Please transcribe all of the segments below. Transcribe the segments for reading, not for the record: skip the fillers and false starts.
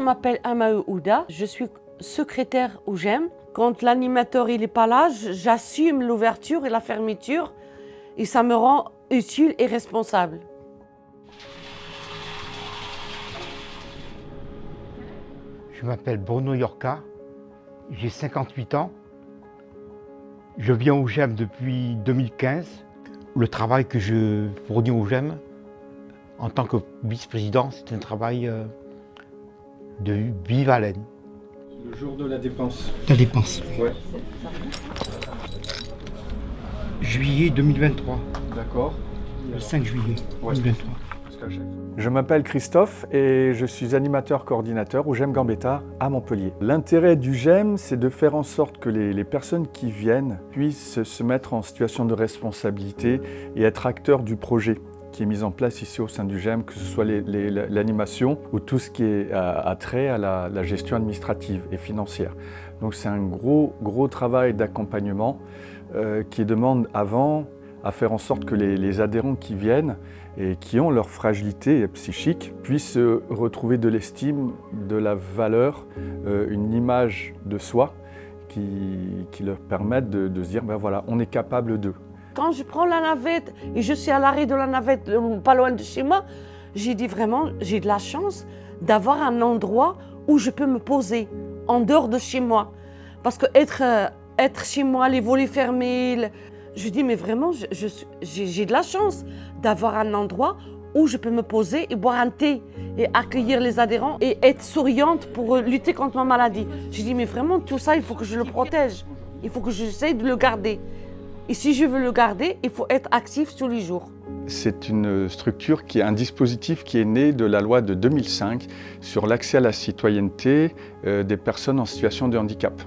m'appelle Amae Ouda, je suis secrétaire au GEM. Quand l'animateur n'est pas là, j'assume l'ouverture et la fermeture et ça me rend utile et responsable. Je m'appelle Bruno Yorka, j'ai 58 ans. Je viens au GEM depuis 2015. Le travail que je fournis au GEM en tant que vice-président, c'est un travail de vive haleine. Le jour de la dépense. La dépense. Ouais. Juillet 2023. D'accord. Le 5 juillet Ouais. 2023. Je m'appelle Christophe et je suis animateur coordinateur au GEM Gambetta à Montpellier. L'intérêt du GEM, c'est de faire en sorte que les personnes qui viennent puissent se mettre en situation de responsabilité et être acteurs du projet qui est mis en place ici au sein du GEM, que ce soit l'animation ou tout ce qui est à trait à la gestion administrative et financière. Donc c'est un gros travail d'accompagnement qui demande avant à faire en sorte que les adhérents qui viennent et qui ont leur fragilité psychique puissent retrouver de l'estime, de la valeur, une image de soi qui leur permette de se dire ben voilà, on est capable d'eux. Quand je prends la navette et je suis à l'arrêt de la navette, pas loin de chez moi, j'ai dit vraiment, j'ai de la chance d'avoir un endroit où je peux me poser, en dehors de chez moi. Parce que être chez moi, les volets fermés, je dis mais vraiment, j'ai de la chance d'avoir un endroit où je peux me poser et boire un thé et accueillir les adhérents et être souriante pour lutter contre ma maladie. Je dis mais vraiment tout ça, il faut que je le protège, il faut que j'essaye de le garder. Et si je veux le garder, il faut être actif tous les jours. C'est une structure qui est un dispositif qui est né de la loi de 2005 sur l'accès à la citoyenneté des personnes en situation de handicap.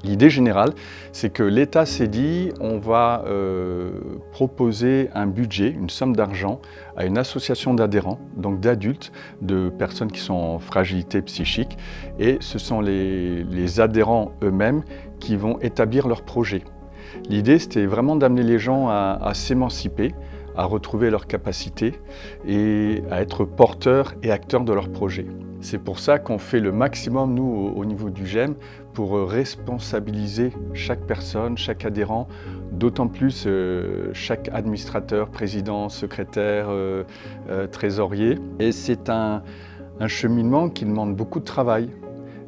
L'idée générale, c'est que l'État s'est dit on va proposer un budget, une somme d'argent à une association d'adhérents, donc d'adultes, de personnes qui sont en fragilité psychique, et ce sont les adhérents eux-mêmes qui vont établir leur projet. L'idée, c'était vraiment d'amener les gens à s'émanciper, à retrouver leurs capacités et à être porteurs et acteurs de leur projet. C'est pour ça qu'on fait le maximum, nous, au niveau du GEM, pour responsabiliser chaque personne, chaque adhérent, d'autant plus chaque administrateur, président, secrétaire, trésorier. Et c'est un cheminement qui demande beaucoup de travail.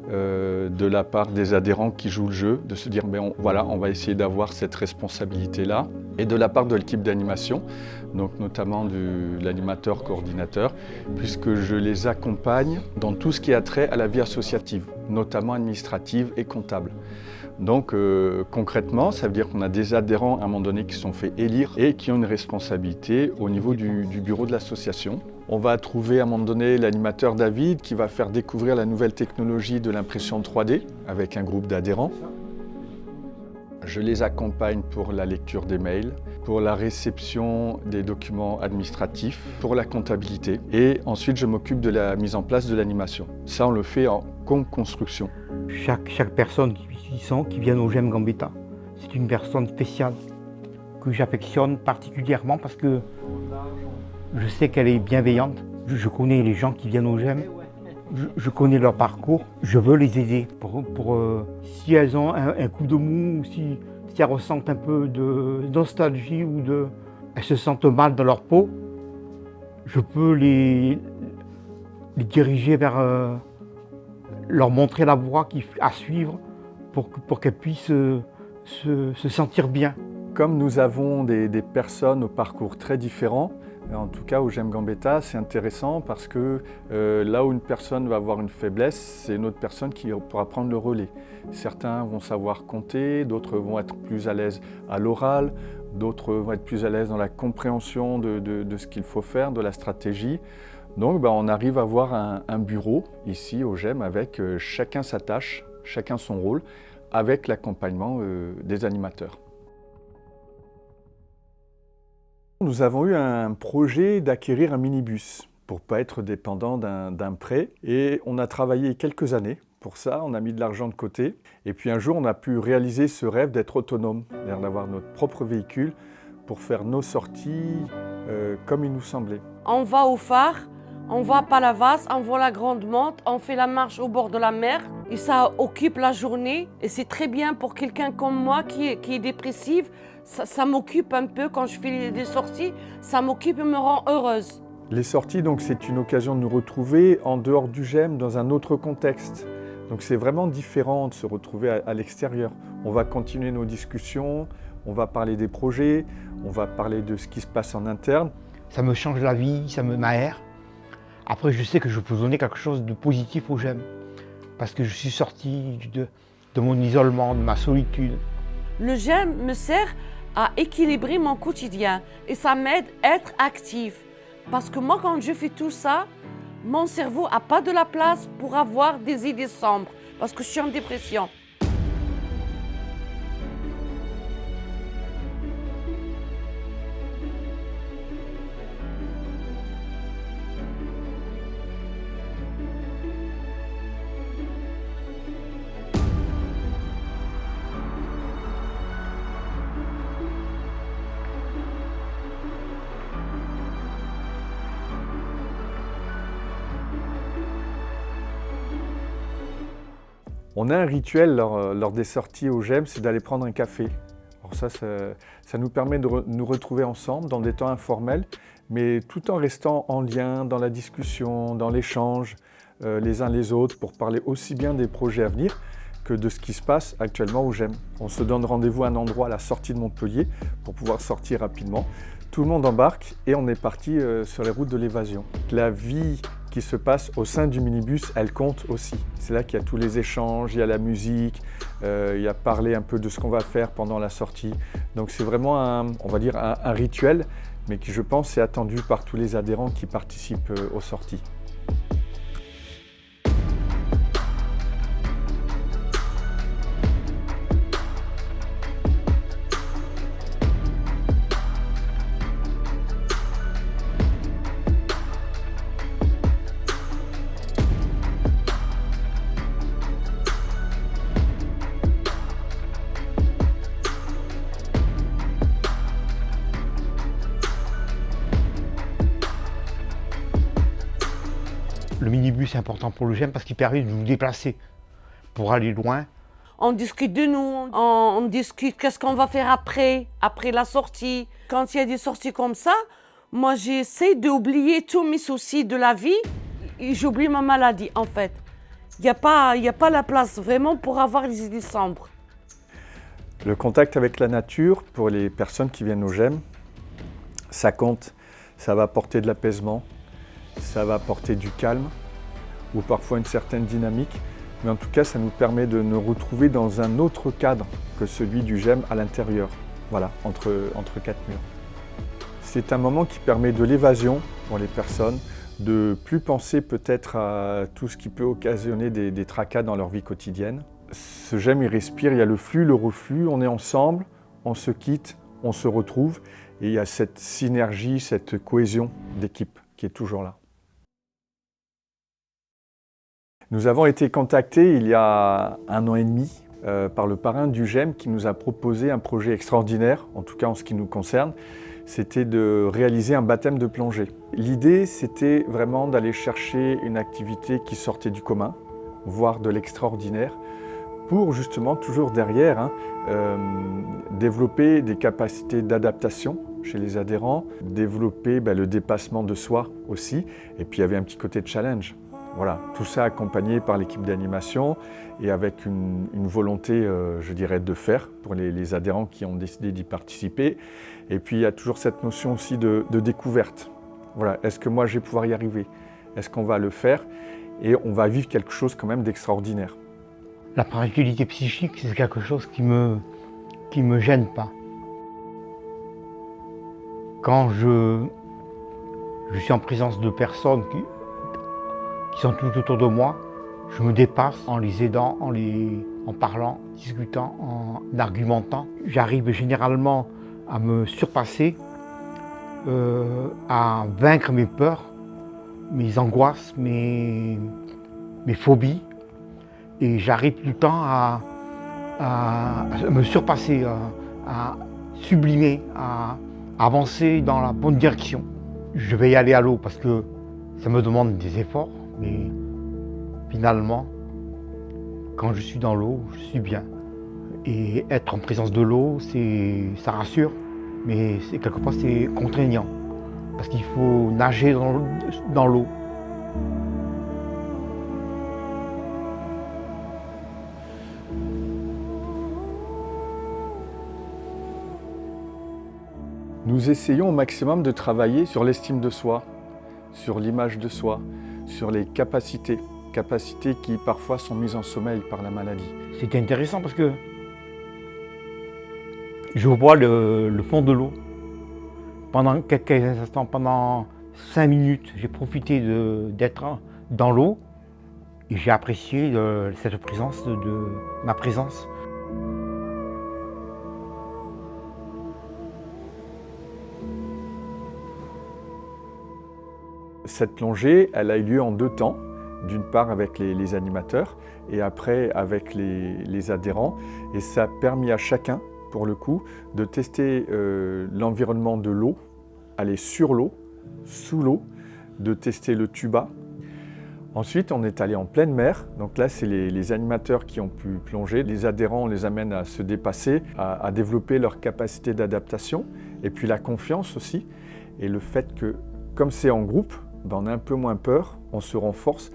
De la part des adhérents qui jouent le jeu, de se dire ben voilà, on va essayer d'avoir cette responsabilité-là, et de la part de l'équipe d'animation, donc notamment de l'animateur coordinateur, puisque je les accompagne dans tout ce qui a trait à la vie associative, notamment administrative et comptable. Donc concrètement, ça veut dire qu'on a des adhérents à un moment donné qui sont fait élire et qui ont une responsabilité au niveau du bureau de l'association. On va trouver à un moment donné l'animateur David qui va faire découvrir la nouvelle technologie de l'impression 3D avec un groupe d'adhérents. Je les accompagne pour la lecture des mails, pour la réception des documents administratifs, pour la comptabilité et ensuite je m'occupe de la mise en place de l'animation. Ça on le fait en co-construction. Chaque personne qui vient au GEM Gambetta, c'est une personne spéciale que j'affectionne particulièrement parce que je sais qu'elle est bienveillante. Je connais les gens qui viennent au GEM, je connais leur parcours, je veux les aider pour si elles ont un coup de mou, ou si elles ressentent un peu de nostalgie ou elles se sentent mal dans leur peau, je peux les diriger vers, leur montrer la voie à suivre pour qu'elles puissent se sentir bien. Comme nous avons des personnes au parcours très différents, en tout cas au GEM Gambetta, c'est intéressant parce que là où une personne va avoir une faiblesse, c'est une autre personne qui pourra prendre le relais. Certains vont savoir compter, d'autres vont être plus à l'aise à l'oral, d'autres vont être plus à l'aise dans la compréhension de ce qu'il faut faire, de la stratégie. Donc on arrive à avoir un bureau ici au GEM avec chacun sa tâche, chacun son rôle, avec l'accompagnement des animateurs. Nous avons eu un projet d'acquérir un minibus pour ne pas être dépendant d'un prêt et on a travaillé quelques années pour ça, on a mis de l'argent de côté et puis un jour on a pu réaliser ce rêve d'être autonome, c'est-à-dire d'avoir notre propre véhicule pour faire nos sorties comme il nous semblait. On va au phare, On va à Palavas, on voit la Grande Monte, on fait la marche au bord de la mer et ça occupe la journée. Et c'est très bien pour quelqu'un comme moi qui est dépressive. Ça m'occupe un peu quand je fais des sorties, ça m'occupe et me rend heureuse. Les sorties, donc, c'est une occasion de nous retrouver en dehors du GEM, dans un autre contexte. Donc c'est vraiment différent de se retrouver à l'extérieur. On va continuer nos discussions, on va parler des projets, on va parler de ce qui se passe en interne. Ça me change la vie, ça m'aère. Après, je sais que je peux donner quelque chose de positif au GEM. Parce que je suis sorti de mon isolement, de ma solitude. Le GEM me sert à équilibrer mon quotidien et ça m'aide à être active. Parce que moi, quand je fais tout ça, mon cerveau n'a pas de la place pour avoir des idées sombres. Parce que je suis en dépression. On a un rituel lors des sorties au GEM, c'est d'aller prendre un café. Alors ça nous permet de nous retrouver ensemble dans des temps informels, mais tout en restant en lien dans la discussion, dans l'échange les uns les autres, pour parler aussi bien des projets à venir que de ce qui se passe actuellement au GEM. On se donne rendez-vous à un endroit à la sortie de Montpellier pour pouvoir sortir rapidement. Tout le monde embarque et on est parti sur les routes de l'évasion. La vie qui se passe au sein du minibus, elle compte aussi. C'est là qu'il y a tous les échanges, il y a la musique, il y a parler un peu de ce qu'on va faire pendant la sortie. Donc c'est vraiment on va dire un rituel, mais qui je pense est attendu par tous les adhérents qui participent aux sorties. Le minibus est important pour le GEM parce qu'il permet de nous déplacer pour aller loin. On discute de nous, on discute qu'est-ce qu'on va faire après la sortie. Quand il y a des sorties comme ça, moi j'essaie d'oublier tous mes soucis de la vie et j'oublie ma maladie en fait. Il n'y a pas la place vraiment pour avoir les idées sombres. Le contact avec la nature, pour les personnes qui viennent au GEM, ça compte. Ça va apporter de l'apaisement, ça va apporter du calme ou parfois une certaine dynamique. Mais en tout cas, ça nous permet de nous retrouver dans un autre cadre que celui du GEM à l'intérieur, voilà, entre quatre murs. C'est un moment qui permet de l'évasion pour les personnes, de plus penser peut-être à tout ce qui peut occasionner des tracas dans leur vie quotidienne. Ce GEM, il respire, il y a le flux, le reflux, on est ensemble, on se quitte, on se retrouve et il y a cette synergie, cette cohésion d'équipe qui est toujours là. Nous avons été contactés il y a 1 an et demi par le parrain du GEM qui nous a proposé un projet extraordinaire, en tout cas en ce qui nous concerne, c'était de réaliser un baptême de plongée. L'idée, c'était vraiment d'aller chercher une activité qui sortait du commun, voire de l'extraordinaire, pour justement toujours derrière développer des capacités d'adaptation chez les adhérents, développer le dépassement de soi aussi, et puis il y avait un petit côté de challenge. Voilà, tout ça accompagné par l'équipe d'animation et avec une volonté, je dirais, de faire pour les adhérents qui ont décidé d'y participer. Et puis il y a toujours cette notion aussi de découverte. Voilà, est-ce que moi je vais pouvoir y arriver? Est-ce qu'on va le faire? Et on va vivre quelque chose quand même d'extraordinaire. La fragilité psychique, c'est quelque chose qui me gêne pas. Quand je suis en présence de personnes qui sont tout autour de moi, je me dépasse en les aidant, en parlant, discutant, en argumentant. J'arrive généralement à me surpasser, à vaincre mes peurs, mes angoisses, mes phobies. Et j'arrive tout le temps à me surpasser, à sublimer, à avancer dans la bonne direction. Je vais y aller à l'eau parce que Ça me demande des efforts, mais finalement, quand je suis dans l'eau, je suis bien. Et être en présence de l'eau, ça rassure, mais quelquefois c'est contraignant, parce qu'il faut nager dans l'eau. Nous essayons au maximum de travailler sur l'estime de soi, sur l'image de soi, sur les capacités qui parfois sont mises en sommeil par la maladie. C'était intéressant parce que je vois le fond de l'eau. Pendant quelques instants, pendant 5 minutes, j'ai profité d'être dans l'eau et j'ai apprécié cette présence, ma présence. Cette plongée, elle a eu lieu en 2 temps, d'une part avec les animateurs et après avec les adhérents. Et ça a permis à chacun, pour le coup, de tester l'environnement de l'eau, aller sur l'eau, sous l'eau, de tester le tuba. Ensuite, on est allé en pleine mer. Donc là, c'est les animateurs qui ont pu plonger. Les adhérents, on les amène à se dépasser, à développer leur capacité d'adaptation et puis la confiance aussi. Et le fait que, comme c'est en groupe, on a un peu moins peur, on se renforce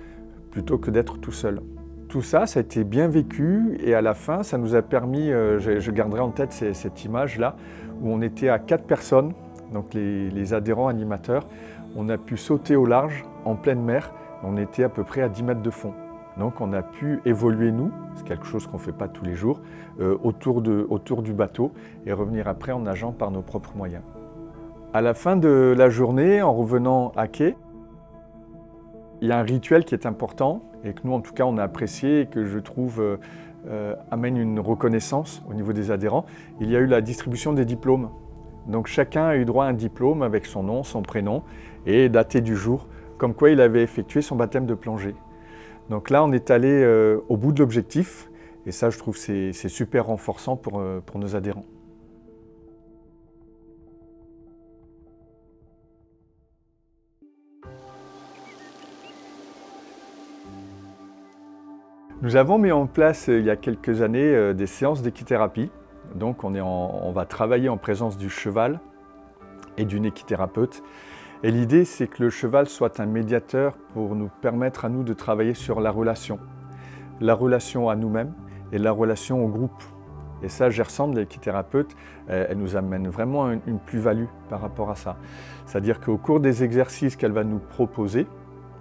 plutôt que d'être tout seul. Tout ça, ça a été bien vécu et à la fin, ça nous a permis, je garderai en tête cette image-là, où on était à 4 personnes, donc les adhérents animateurs, on a pu sauter au large, en pleine mer, on était à peu près à 10 mètres de fond. Donc on a pu évoluer nous, c'est quelque chose qu'on ne fait pas tous les jours, autour du bateau et revenir après en nageant par nos propres moyens. À la fin de la journée, en revenant à quai, il y a un rituel qui est important et que nous, en tout cas, on a apprécié et que je trouve amène une reconnaissance au niveau des adhérents. Il y a eu la distribution des diplômes. Donc chacun a eu droit à un diplôme avec son nom, son prénom et daté du jour, comme quoi il avait effectué son baptême de plongée. Donc là, on est allé au bout de l'objectif et ça, je trouve c'est super renforçant pour nos adhérents. Nous avons mis en place il y a quelques années des séances d'équithérapie. Donc on va travailler en présence du cheval et d'une équithérapeute. Et l'idée, c'est que le cheval soit un médiateur pour nous permettre à nous de travailler sur la relation à nous-mêmes et la relation au groupe. Et ça, Gersande, l'équithérapeute, elle nous amène vraiment une plus-value par rapport à ça. C'est-à-dire qu'au cours des exercices qu'elle va nous proposer,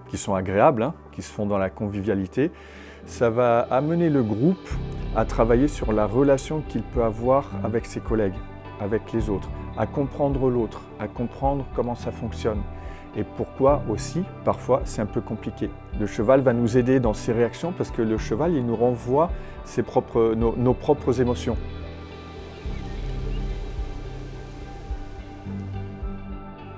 qui sont agréables, qui se font dans la convivialité, ça va amener le groupe à travailler sur la relation qu'il peut avoir avec ses collègues, avec les autres, à comprendre l'autre, à comprendre comment ça fonctionne et pourquoi aussi, parfois, c'est un peu compliqué. Le cheval va nous aider dans ses réactions parce que le cheval, il nous renvoie nos propres émotions.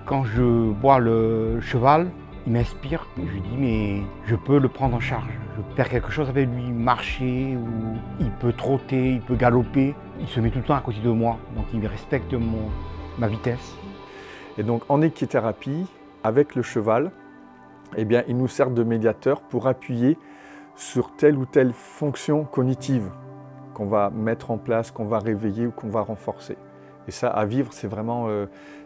Quand je vois le cheval, il m'inspire. Je dis, mais je peux le prendre en charge. Je peux faire quelque chose avec lui, marcher, ou il peut trotter, il peut galoper. Il se met tout le temps à côté de moi, donc il respecte ma vitesse. Et donc en équithérapie, avec le cheval, eh bien, il nous sert de médiateur pour appuyer sur telle ou telle fonction cognitive qu'on va mettre en place, qu'on va réveiller ou qu'on va renforcer. Et ça, à vivre, c'est vraiment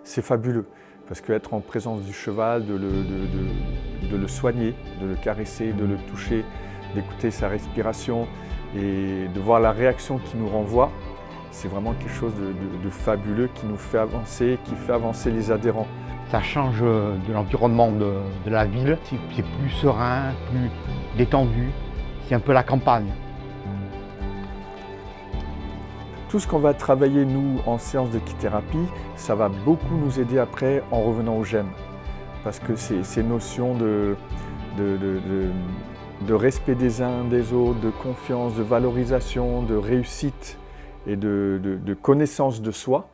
c'est fabuleux. Parce qu'être en présence du cheval, de le soigner, de le caresser, de le toucher, d'écouter sa respiration et de voir la réaction qu'il nous renvoie, c'est vraiment quelque chose de fabuleux qui nous fait avancer, qui fait avancer les adhérents. Ça change de l'environnement de la ville, c'est plus serein, plus détendu, c'est un peu la campagne. Tout ce qu'on va travailler, nous, en séance d'équithérapie, ça va beaucoup nous aider après en revenant au GEM. Parce que ces notions de respect des uns des autres, de confiance, de valorisation, de réussite et de connaissance de soi,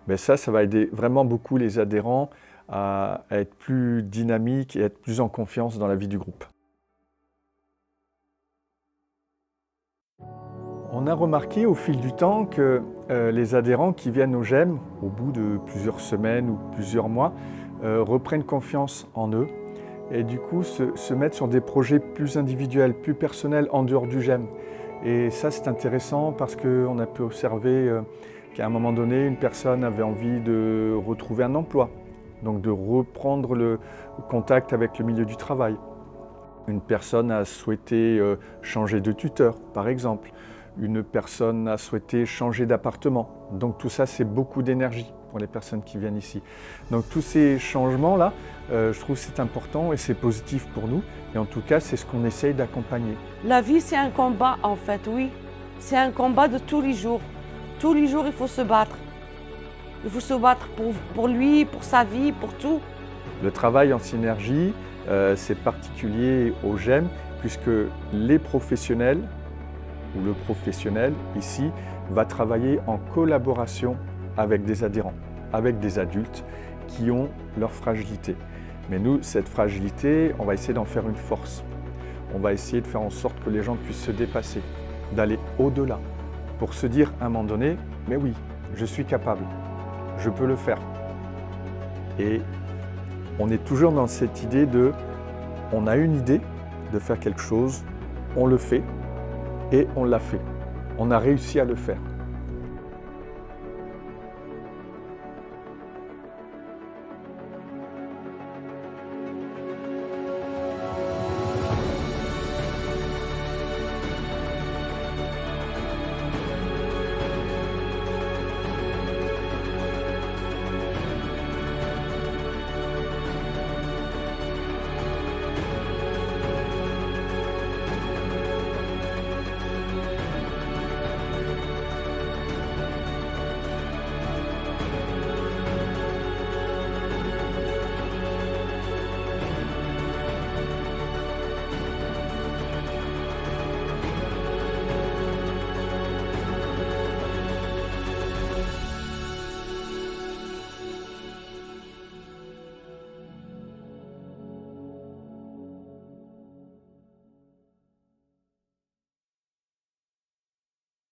ben ça va aider vraiment beaucoup les adhérents à être plus dynamiques et être plus en confiance dans la vie du groupe. On a remarqué au fil du temps que les adhérents qui viennent au GEM, au bout de plusieurs semaines ou plusieurs mois, reprennent confiance en eux, et du coup se mettre sur des projets plus individuels, plus personnels en dehors du GEM. Et ça c'est intéressant parce qu'on a pu observer qu'à un moment donné, une personne avait envie de retrouver un emploi, donc de reprendre le contact avec le milieu du travail. Une personne a souhaité changer de tuteur, par exemple. Une personne a souhaité changer d'appartement. Donc tout ça, c'est beaucoup d'énergie pour les personnes qui viennent ici. Donc tous ces changements-là, je trouve que c'est important et c'est positif pour nous. Et en tout cas, c'est ce qu'on essaye d'accompagner. La vie, c'est un combat, en fait, oui. C'est un combat de tous les jours. Tous les jours, il faut se battre. Il faut se battre pour lui, pour sa vie, pour tout. Le travail en synergie, c'est particulier au GEM, puisque les professionnels, ou le professionnel ici, va travailler en collaboration avec des adhérents, avec des adultes qui ont leur fragilité. Mais nous, cette fragilité, on va essayer d'en faire une force. On va essayer de faire en sorte que les gens puissent se dépasser, d'aller au-delà, pour se dire à un moment donné, mais oui, je suis capable, je peux le faire. Et on est toujours dans cette idée de, on a une idée de faire quelque chose, on le fait et on l'a fait. On a réussi à le faire.